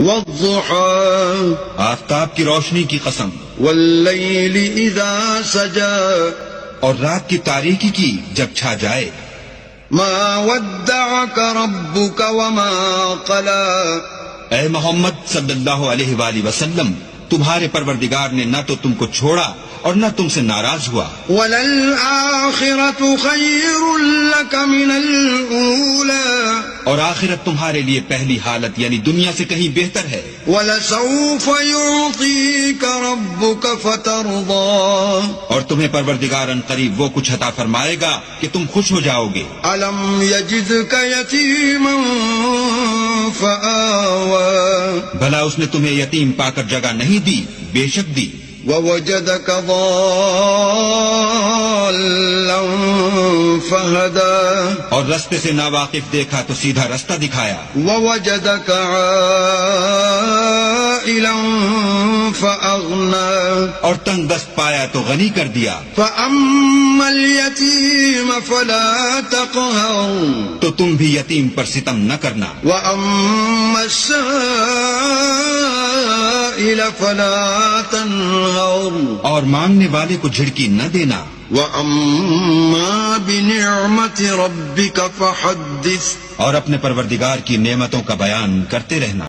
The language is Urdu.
والضحى آفتاب کی روشنی کی قسم، والليل إذا سجى اور رات کی تاریکی کی جب چھا جائے. ما ودعك ربك وما قلى اے محمد صلی اللہ علیہ وآلہ وسلم، تمہارے پروردگار نے نہ تو تم کو چھوڑا اور نہ تم سے ناراض ہوا. وَلَلْآخِرَةُ خَيْرٌ لَكَ مِنَ الْأُولَى اور آخرت تمہارے لیے پہلی حالت یعنی دنیا سے کہیں بہتر ہے. وَلَسَوْفَ يُعْطِيكَ رَبُّكَ فَتَرْضَى اور تمہیں پروردگار ان قریب وہ کچھ عطا فرمائے گا کہ تم خوش ہو جاؤ گے. أَلَمْ يَجِدْكَ يَتِيمًا فَآوَى بھلا اس نے تمہیں یتیم پا کر جگہ نہیں دی؟ بے شک دی. وَوَجَدَكَ ضَالًّا فَهَدَى اور رستے سے ناواقف دیکھا تو سیدھا رستہ دکھایا. وَوَجَدَكَ عَائِلًا فَأَغْنَى اور تنگ دست پایا تو غنی کر دیا. فَأَمَّا الْيَتِيمَ فَلَا تَقْهَرْ تو تم بھی یتیم پر ستم نہ کرنا. وَأَمَّا السَّائِلَ فَلَا تَنْهَرْ اور مانگنے والے کو جھڑکی نہ دینا. وَأَمَّا بِنِعْمَةِ رَبِّكَ فَحَدِّثْ اور اپنے پروردگار کی نعمتوں کا بیان کرتے رہنا.